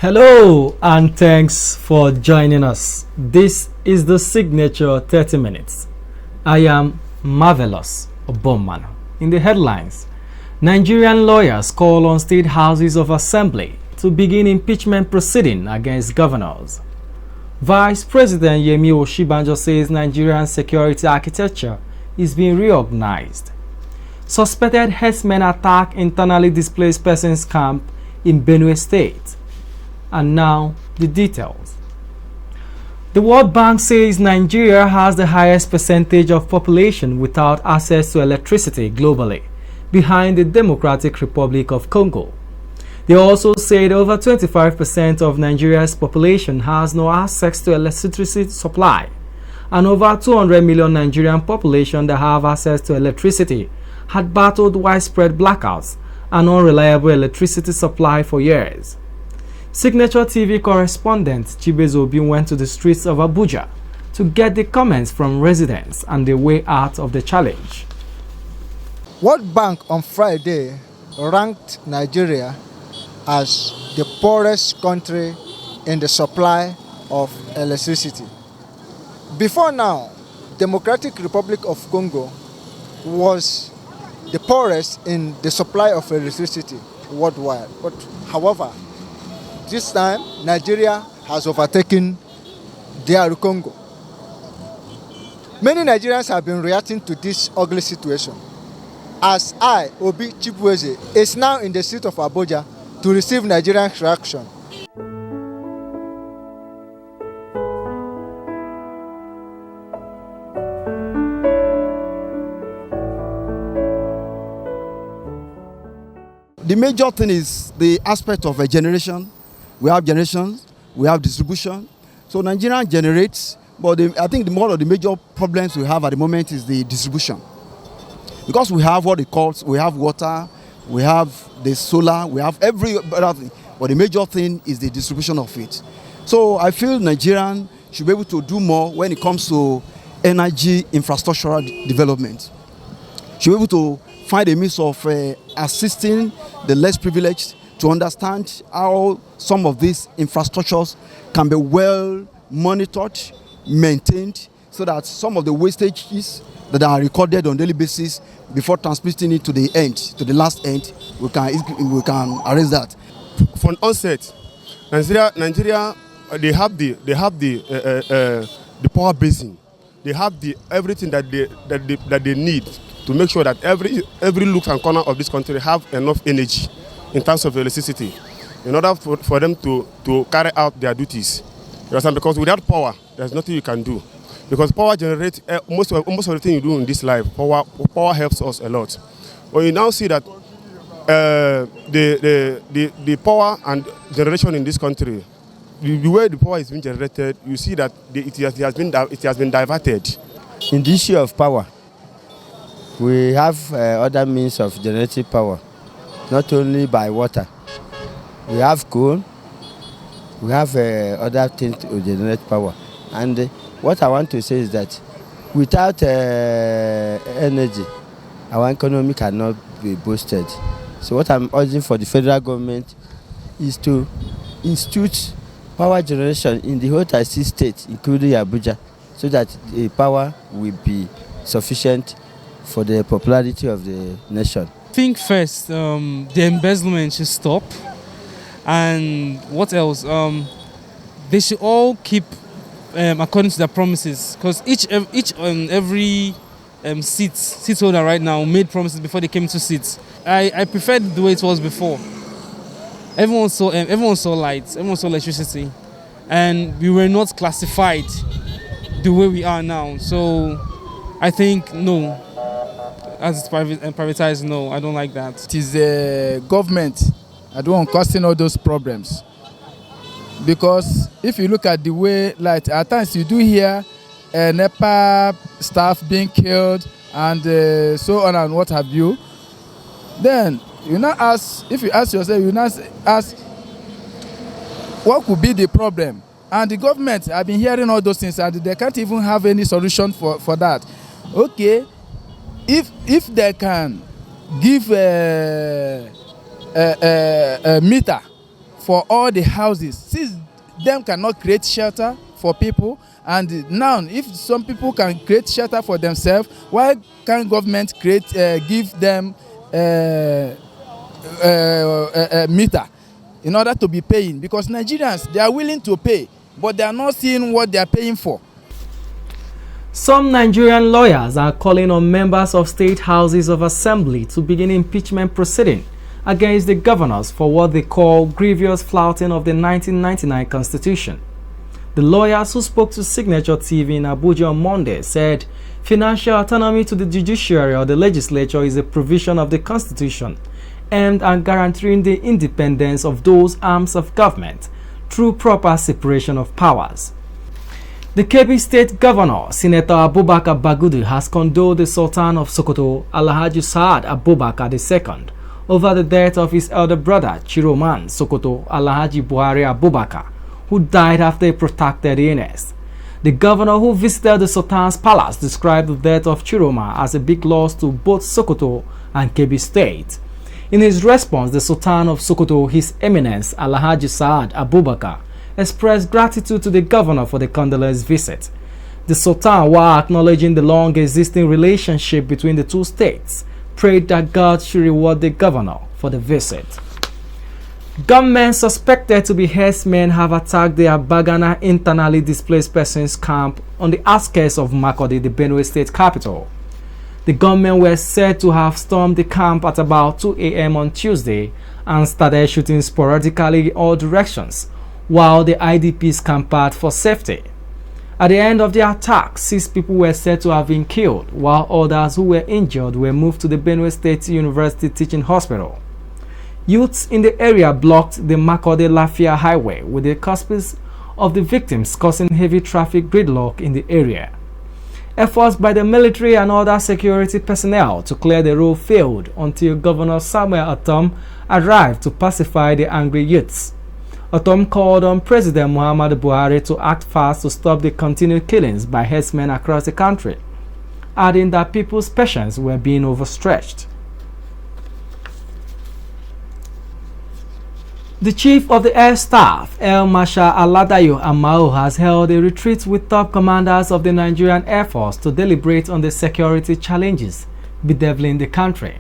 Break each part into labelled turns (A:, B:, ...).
A: Hello and thanks for joining us. This is the Signature 30 Minutes. I am Marvelous Obomman. In the headlines, Nigerian lawyers call on state houses of assembly to begin impeachment proceeding against governors. Vice President Yemi Osibanjo says Nigerian security architecture is being reorganized. Suspected herdsmen attack internally displaced persons camp in Benue State. And now, the details. The World Bank says Nigeria has the highest percentage of population without access to electricity globally, behind the Democratic Republic of Congo. They also said over 25% of Nigeria's population has no access to electricity supply, and over 200 million Nigerian population that have access to electricity had battled widespread blackouts and unreliable electricity supply for years. Signature TV correspondent Chibezo Obi went to the streets of Abuja to get the comments from residents and the way out of the challenge.
B: World Bank on Friday ranked Nigeria as the poorest country in the supply of electricity. Before now, Democratic Republic of Congo was the poorest in the supply of electricity worldwide. But however, this time, Nigeria has overtaken DR Congo. Many Nigerians have been reacting to this ugly situation. As I, Obi Chibueze, is now in the street of Abuja to receive Nigerian reaction.
C: The major thing is the aspect of a generation. We have generations, we have distribution. So Nigeria generates, but I think one of the major problems we have at the moment is the distribution. Because we have what it calls, we have water, we have the solar, we have every other thing. But the major thing is the distribution of it. So I feel Nigerian should be able to do more when it comes to energy infrastructural development. Should be able to find a means of assisting the less privileged to understand how some of these infrastructures can be well monitored, maintained, so that some of the wastages that are recorded on a daily basis before transmitting it to the end, to the last end, we can arrest that.
D: From onset, Nigeria, they have the power basin, they have everything that they need to make sure that every nook and corner of this country have enough energy in terms of electricity, in order for them to carry out their duties. You understand? Because without power, there's nothing you can do. Because power generates almost everything you do in this life. Power helps us a lot. But you now see that the power and generation in this country, the way the power is being generated, you see that it has been diverted.
E: In the issue of power, we have other means of generating power, not only by water. We have coal, we have other things to generate power. And what I want to say is that without energy, our economy cannot be boosted. So what I'm urging for the federal government is to institute power generation in the whole 36 states, including Abuja, so that the power will be sufficient for the popularity of the nation.
F: I think first, the embezzlement should stop. And what else? They should all keep according to their promises, because each and every seat holder right now made promises before they came to seats. I preferred the way it was before. Everyone saw lights, everyone saw electricity, and we were not classified the way we are now. So I think no. As it's privatized, no, I don't like that.
G: It is the government that won't causing all those problems. Because if you look at the way, like at times you do hear NEPA staff being killed and so on and what have you, then you now ask, if you ask yourself, you now ask, what could be the problem? And the government have been hearing all those things and they can't even have any solution for that. Okay. If they can give a meter for all the houses. Since them cannot create shelter for people, and now if some people can create shelter for themselves, why can't government give them a meter in order to be paying? Because Nigerians, they are willing to pay, but they are not seeing what they are paying for.
A: Some Nigerian lawyers are calling on members of state houses of assembly to begin impeachment proceeding against the governors for what they call grievous flouting of the 1999 Constitution. The lawyers who spoke to Signature TV in Abuja on Monday said financial autonomy to the judiciary or the legislature is a provision of the Constitution aimed at guaranteeing the independence of those arms of government through proper separation of powers. The Kebbi State Governor, Senator Abubakar Bagudu, has condoled the Sultan of Sokoto, Alhaji Saad Abubakar II, over the death of his elder brother, Chiroman Sokoto, Alhaji Buhari Abubakar, who died after a protracted illness. The governor, who visited the Sultan's palace, described the death of Chiroma as a big loss to both Sokoto and Kebbi State. In his response, the Sultan of Sokoto, His Eminence Alhaji Saad Abubakar, expressed gratitude to the governor for the condolence visit. The Sultan, while acknowledging the long-existing relationship between the two states, prayed that God should reward the governor for the visit. Gunmen suspected to be herdsmen have attacked the Abagana internally displaced persons camp on the outskirts of Makurdi, the Benue State capital. The gunmen were said to have stormed the camp at about 2 a.m. on Tuesday and started shooting sporadically in all directions, while the IDPs camped for safety. At the end of the attack, 6 people were said to have been killed, while others who were injured were moved to the Benue State University Teaching Hospital. Youths in the area blocked the Makurdi-Lafia highway with the corpses of the victims, causing heavy traffic gridlock in the area. Efforts by the military and other security personnel to clear the road failed until Governor Samuel Atom arrived to pacify the angry youths. Atom called on President Muhammadu Buhari to act fast to stop the continued killings by herdsmen across the country, adding that people's patience were being overstretched. The Chief of the Air Staff, Air Marshal Aladayo Amao, has held a retreat with top commanders of the Nigerian Air Force to deliberate on the security challenges bedeviling the country.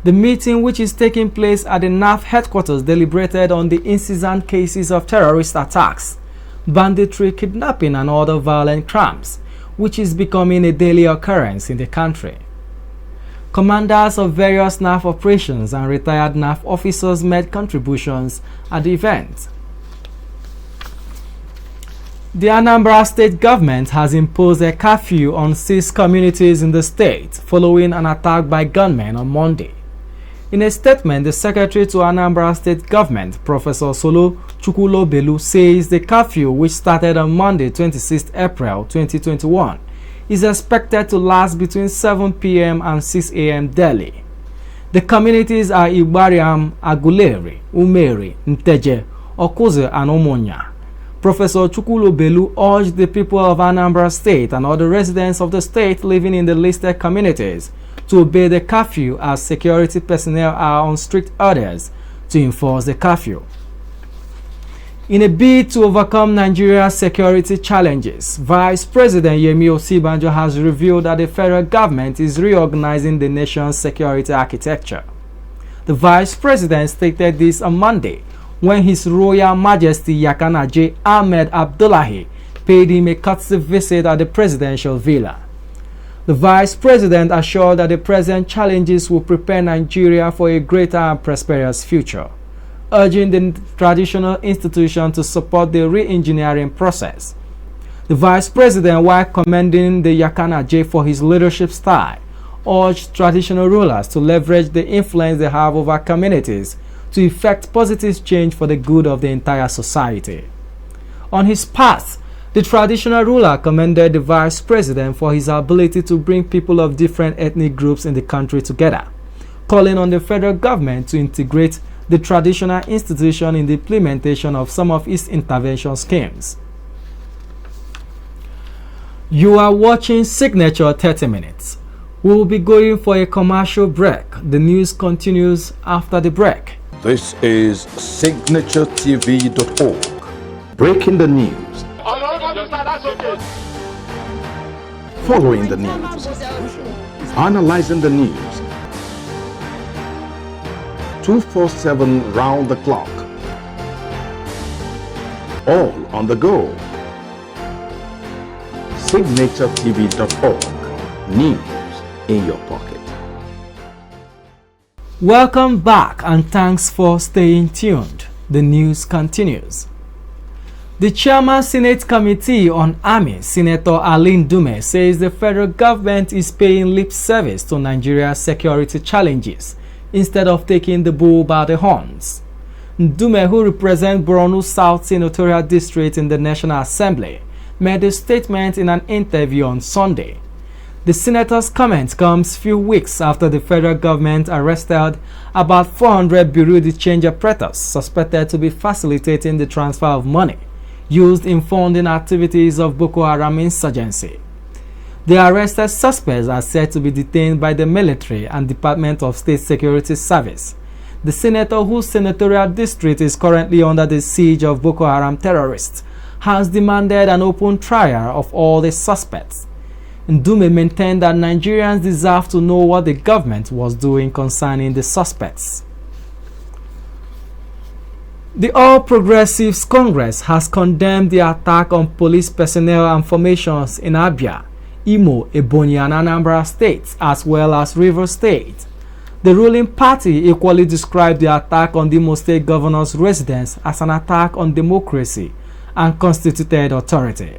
A: The meeting, which is taking place at the NAF headquarters, deliberated on the incessant cases of terrorist attacks, banditry, kidnapping, and other violent crimes, which is becoming a daily occurrence in the country. Commanders of various NAF operations and retired NAF officers made contributions at the event. The Anambra State government has imposed a curfew on 6 communities in the state following an attack by gunmen on Monday. In a statement, the Secretary to Anambra State Government, Professor Solo Chukwulobelu, says the curfew, which started on Monday, 26 April 2021, is expected to last between 7 p.m. and 6 a.m. daily. The communities are Ibariam, Aguleri, Umeri, Nteje, Okuze, and Omonya. Professor Chukwulobelu urged the people of Anambra State and other residents of the state living in the listed communities to obey the curfew, as security personnel are on strict orders to enforce the curfew. In a bid to overcome Nigeria's security challenges, Vice President Yemi Osibanjo has revealed that the federal government is reorganizing the nation's security architecture. The Vice President stated this on Monday when His Royal Majesty Yakana J. Ahmed Abdullahi paid him a courtesy visit at the presidential villa. The Vice President assured that the present challenges will prepare Nigeria for a greater and prosperous future, urging the traditional institution to support the re-engineering process. The Vice President, while commending the Yakana J for his leadership style, urged traditional rulers to leverage the influence they have over communities to effect positive change for the good of the entire society. On his part, the traditional ruler commended the Vice President for his ability to bring people of different ethnic groups in the country together, calling on the federal government to integrate the traditional institution in the implementation of some of its intervention schemes. You are watching Signature 30 Minutes. We will be going for a commercial break. The news continues after the break.
H: This is SignatureTV.org. Breaking the news. Following the news. Analyzing the news. 247 round the clock. All on the go. SignatureTV.org. News in your pocket.
A: Welcome back and thanks for staying tuned. The news continues. The Chairman Senate Committee on Army, Senator Alin Dume, says the federal government is paying lip service to Nigeria's security challenges instead of taking the bull by the horns. Dume, who represents Borno South Senatorial District in the National Assembly, made a statement in an interview on Sunday. The senator's comment comes few weeks after the federal government arrested about 400 Bureau de Change operators suspected to be facilitating the transfer of money used in funding activities of Boko Haram insurgency. The arrested suspects are said to be detained by the military and Department of State Security Service. The senator, whose senatorial district is currently under the siege of Boko Haram terrorists, has demanded an open trial of all the suspects. Ndume maintained that Nigerians deserve to know what the government was doing concerning the suspects. The All Progressives Congress has condemned the attack on police personnel and formations in Abia, Imo, Ebonyi and Anambra states as well as Rivers State. The ruling party equally described the attack on the Imo State governor's residence as an attack on democracy and constituted authority.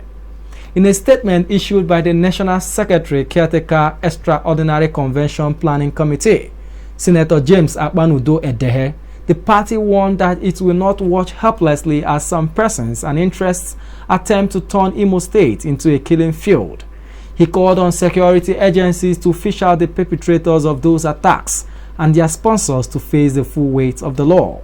A: In a statement issued by the National Secretary Caretaker Extraordinary Convention Planning Committee, Senator James Akpanudo Edehe, the party warned that it will not watch helplessly as some persons and interests attempt to turn Imo State into a killing field. He called on security agencies to fish out the perpetrators of those attacks and their sponsors to face the full weight of the law.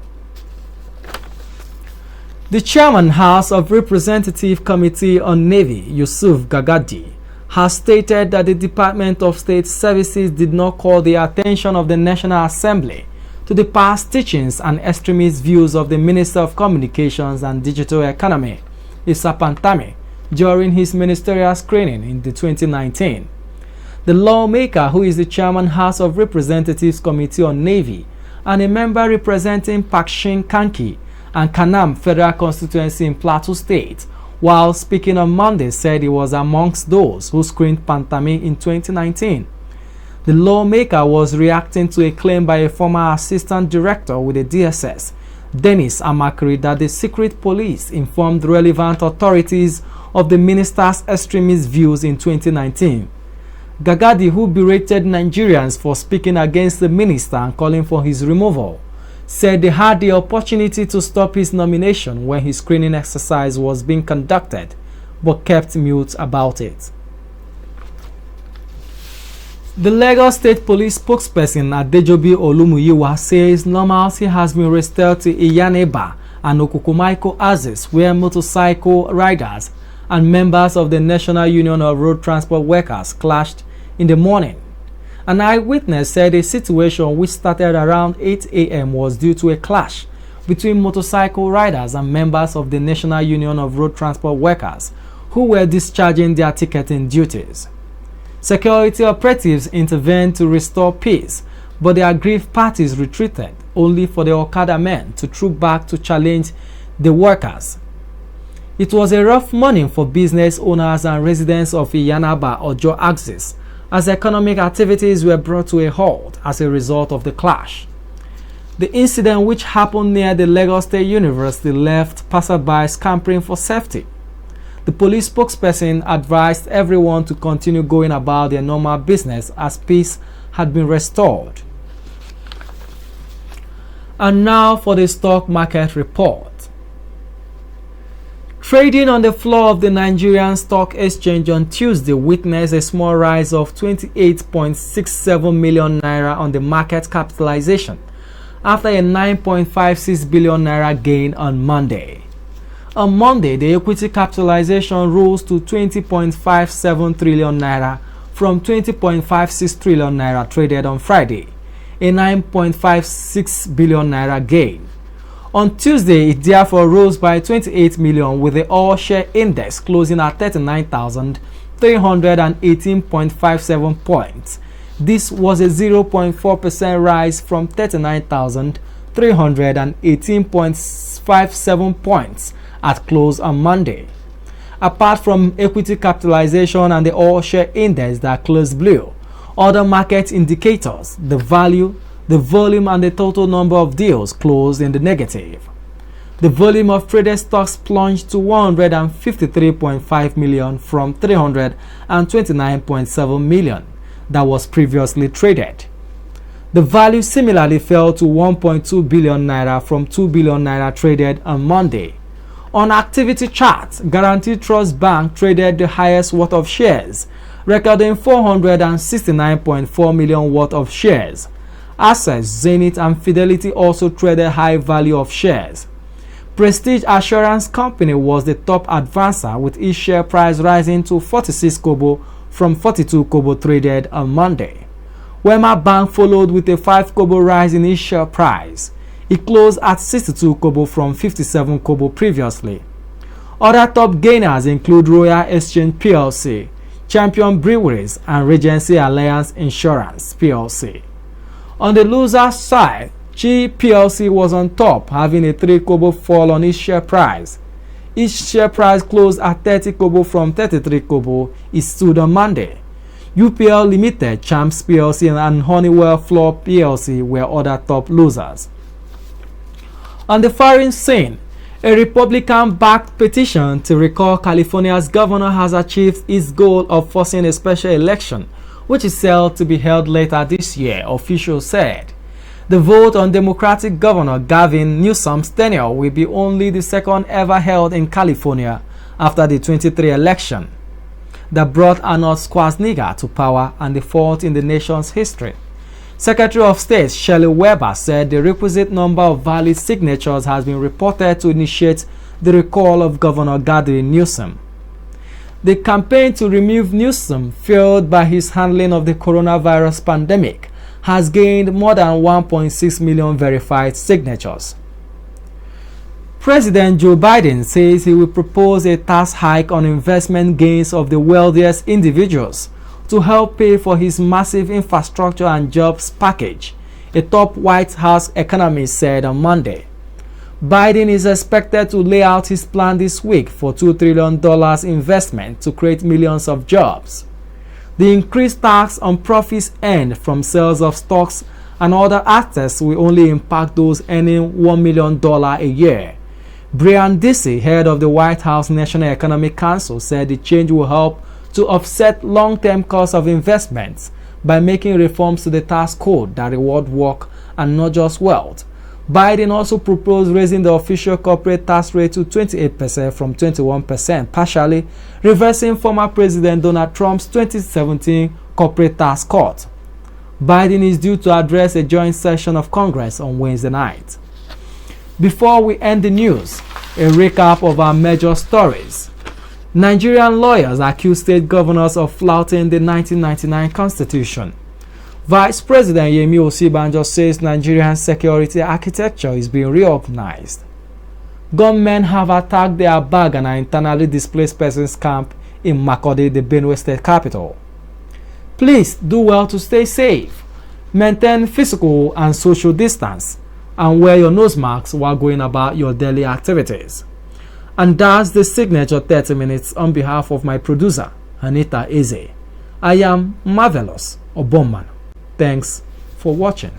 A: The Chairman House of Representative Committee on Navy, Yusuf Gagadi, has stated that the Department of State Services did not call the attention of the National Assembly to the past teachings and extremist views of the Minister of Communications and Digital Economy, Issa Pantami, during his ministerial screening in 2019. The lawmaker, who is the Chairman House of Representatives Committee on Navy and a member representing Pakshin Kanki and Kanam Federal Constituency in Plateau State, while speaking on Monday, said he was amongst those who screened Pantami in 2019. The lawmaker was reacting to a claim by a former assistant director with the DSS, Dennis Amakri, that the secret police informed relevant authorities of the minister's extremist views in 2019. Gagadi, who berated Nigerians for speaking against the minister and calling for his removal, said they had the opportunity to stop his nomination when his screening exercise was being conducted, but kept mute about it. The Lagos State Police spokesperson Adejobi Olumuyiwa says normalcy has been restored to Iyaneba and Okukumaiko axis, where motorcycle riders and members of the National Union of Road Transport Workers clashed in the morning. An eyewitness said a situation which started around 8 a.m. was due to a clash between motorcycle riders and members of the National Union of Road Transport Workers who were discharging their ticketing duties. Security operatives intervened to restore peace, but the aggrieved parties retreated, only for the Okada men to troop back to challenge the workers. It was a rough morning for business owners and residents of Iyanaba Ojo axis, as economic activities were brought to a halt as a result of the clash. The incident, which happened near the Lagos State University, left passersby scampering for safety. The police spokesperson advised everyone to continue going about their normal business as peace had been restored. And now for the stock market report. Trading on the floor of the Nigerian Stock Exchange on Tuesday witnessed a small rise of 28.67 million naira on the market capitalization after a 9.56 billion naira gain on Monday. On Monday, the equity capitalization rose to 20.57 trillion naira from 20.56 trillion naira traded on Friday, a 9.56 billion naira gain. On Tuesday, it therefore rose by 28 million, with the all-share index closing at 39,318.57 points. This was a 0.4% rise from 39,318.57 points at close on Monday. Apart from equity capitalization and the all-share index that closed blue, other market indicators, the value, the volume and the total number of deals closed in the negative. The volume of traded stocks plunged to 153.5 million from 329.7 million that was previously traded. The value similarly fell to 1.2 billion naira from 2 billion naira traded on Monday. On activity chart, Guaranty Trust Bank traded the highest worth of shares, recording 469.4 million worth of shares. Access, Zenith and Fidelity also traded high value of shares. Prestige Assurance Company was the top advancer, with its share price rising to 46 kobo from 42 kobo traded on Monday. Wema Bank followed with a 5 kobo rise in its share price. It closed at 62 kobo from 57 kobo previously. Other top gainers include Royal Exchange PLC, Champion Breweries and Regency Alliance Insurance PLC. On the loser side, Chi PLC was on top, having a 3 kobo fall on its share price. Its share price closed at 30 kobo from 33 kobo it stood on Monday. UPL Limited, Champs PLC and Honeywell Floor PLC were other top losers. On the foreign scene, a Republican-backed petition to recall California's governor has achieved its goal of forcing a special election, which is set to be held later this year, officials said. The vote on Democratic Governor Gavin Newsom's tenure will be only the second ever held in California after the 2023 election that brought Arnold Schwarzenegger to power and the fourth in the nation's history. Secretary of State Shelley Weber said the requisite number of valid signatures has been reported to initiate the recall of Governor Gavin Newsom. The campaign to remove Newsom, fueled by his handling of the coronavirus pandemic, has gained more than 1.6 million verified signatures. President Joe Biden says he will propose a tax hike on investment gains of the wealthiest individuals to help pay for his massive infrastructure and jobs package, a top White House economist said on Monday. Biden is expected to lay out his plan this week for $2 trillion investment to create millions of jobs. The increased tax on profits earned from sales of stocks and other assets will only impact those earning $1 million a year. Brian Dicey, head of the White House National Economic Council, said the change will help to offset long-term costs of investments by making reforms to the tax code that reward work and not just wealth. Biden also proposed raising the official corporate tax rate to 28% from 21%, partially reversing former President Donald Trump's 2017 corporate tax cut. Biden is due to address a joint session of Congress on Wednesday night. Before we end the news, a recap of our major stories. Nigerian lawyers accuse state governors of flouting the 1999 Constitution. Vice President Yemi Osibanjo says Nigerian security architecture is being reorganized. Gunmen have attacked their bag and are internally displaced persons camp in Makurdi, the Benue State capital. Please do well to stay safe, maintain physical and social distance, and wear your nose masks while going about your daily activities. And that's the signature 30 minutes on behalf of my producer, Anita Eze. I am Marvelous Obomman. Thanks for watching.